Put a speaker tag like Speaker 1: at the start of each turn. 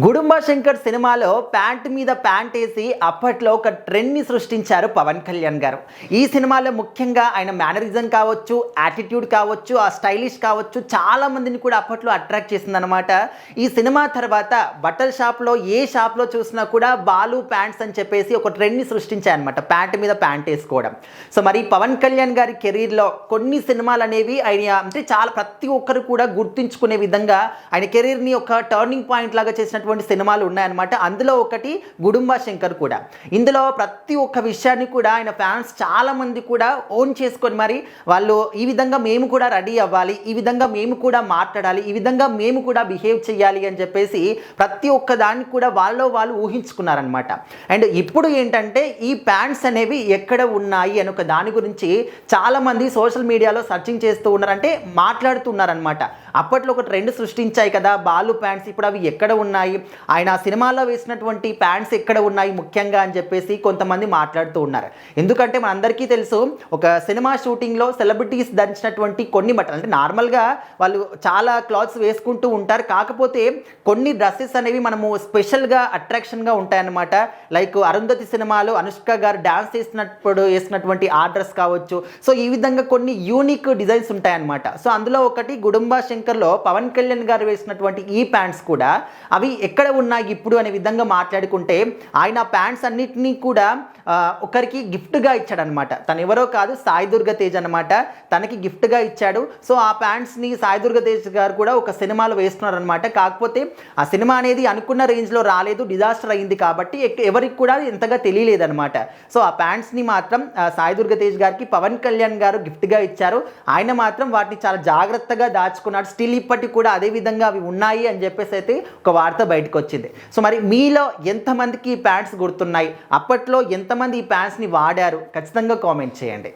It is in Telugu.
Speaker 1: గుడుంబ శంకర్ సినిమాలో ప్యాంట్ మీద ప్యాంట్ వేసి అప్పట్లో ఒక ట్రెండ్ని సృష్టించారు పవన్ కళ్యాణ్ గారు. ఈ సినిమాలో ముఖ్యంగా ఆయన మేనరిజం కావచ్చు, యాటిట్యూడ్ కావచ్చు, ఆ స్టైలిష్ కావచ్చు, చాలా మందిని కూడా అప్పట్లో అట్రాక్ట్ చేసిందనమాట. ఈ సినిమా తర్వాత బట్టల షాప్లో ఏ షాప్లో చూసినా కూడా బాలు ప్యాంట్స్ అని చెప్పేసి ఒక ట్రెండ్ని సృష్టించాయన్నమాట, ప్యాంట్ మీద ప్యాంట్ వేసుకోవడం. సో మరి పవన్ కళ్యాణ్ గారి కెరీర్లో కొన్ని సినిమాలు అనేవి ఆయన అంటే చాలా ప్రతి ఒక్కరు కూడా గుర్తుంచుకునే విధంగా ఆయన కెరీర్ని ఒక టర్నింగ్ పాయింట్ లాగా చేసిన సినిమాలు ఉన్నాయన్నమాట. అందులో ఒకటి గుడుంబ శంకర్ కూడా. ఇందులో ప్రతి ఒక్క విషయాన్ని కూడా ఆయన ఫ్యాన్స్ చాలా మంది కూడా ఓన్ చేసుకొని మరి వాళ్ళు ఈ విధంగా మేము కూడా రెడీ అవ్వాలి, ఈ విధంగా మేము కూడా మాట్లాడాలి, ఈ విధంగా మేము కూడా బిహేవ్ చేయాలి అని చెప్పేసి ప్రతి ఒక్క దాన్ని కూడా వాళ్ళు ఊహించుకున్నారనమాట. అండ్ ఇప్పుడు ఏంటంటే ఈ ప్యాంట్స్ అనేవి ఎక్కడ ఉన్నాయి అని ఒక దాని గురించి చాలామంది సోషల్ మీడియాలో సర్చింగ్ చేస్తూ ఉన్నారంటే మాట్లాడుతున్నారనమాట. అప్పట్లో ఒక ట్రెండ్ సృష్టించాయి కదా బాలు ప్యాంట్స్, ఇప్పుడు అవి ఎక్కడ ఉన్నాయి, ఆయన సినిమాలో వేసినటువంటి ప్యాంట్స్ ఎక్కడ ఉన్నాయి ముఖ్యంగా అని చెప్పేసి కొంతమంది మాట్లాడుతూ ఉన్నారు. ఎందుకంటే మనందరికీ తెలుసు ఒక సినిమా షూటింగ్లో సెలబ్రిటీస్ ధరించినటువంటి కొన్ని బట్టలు అంటే నార్మల్గా వాళ్ళు చాలా క్లాత్స్ వేసుకుంటూ ఉంటారు, కాకపోతే కొన్ని డ్రెస్సెస్ అనేవి మనము స్పెషల్గా అట్రాక్షన్గా ఉంటాయన్నమాట. లైక్ అరుంధతి సినిమాలో అనుష్క గారు డ్యాన్స్ చేసినప్పుడు వేసినటువంటి ఆ డ్రెస్ కావచ్చు. సో ఈ విధంగా కొన్ని యూనిక్ డిజైన్స్ ఉంటాయన్నమాట. సో అందులో ఒకటి గుడుంబ శంకర్లో పవన్ కళ్యాణ్ గారు వేసినటువంటి ఈ ప్యాంట్స్ కూడా అవి ఎక్కడ ఉన్నాయి ఇప్పుడు అనే విధంగా మాట్లాడుకుంటే ఆయన ప్యాంట్స్ అన్నిటినీ కూడా ఒకరికి గిఫ్ట్గా ఇచ్చాడనమాట. తను ఎవరో కాదు, సాయి దుర్గ తేజ్ అనమాట, తనకి గిఫ్ట్గా ఇచ్చాడు. సో ఆ ప్యాంట్స్ని సాయి దుర్గ తేజ్ గారు కూడా ఒక సినిమాలో వేస్తున్నారనమాట. కాకపోతే ఆ సినిమా అనేది అనుకున్న రేంజ్లో రాలేదు, డిజాస్టర్ అయింది కాబట్టి ఎవరికి కూడా ఎంతగా తెలియలేదనమాట. సో ఆ ప్యాంట్స్ని మాత్రం సాయి దుర్గ తేజ్ గారికి పవన్ కళ్యాణ్ గారు గిఫ్ట్గా ఇచ్చారు. ఆయన మాత్రం వాటిని చాలా జాగ్రత్తగా దాచుకున్నాడు. స్టిల్ ఇప్పటికి కూడా అదే విధంగా అవి ఉన్నాయి అని చెప్పేసి అయితే ఒక వార్త బయటకు వచ్చింది. సో మరి మీలో ఎంతమందికి ఈ ప్యాంట్స్ గుర్తున్నాయి, అప్పట్లో ఎంతమంది ఈ ప్యాంట్స్ని వాడారు, ఖచ్చితంగా కామెంట్ చేయండి.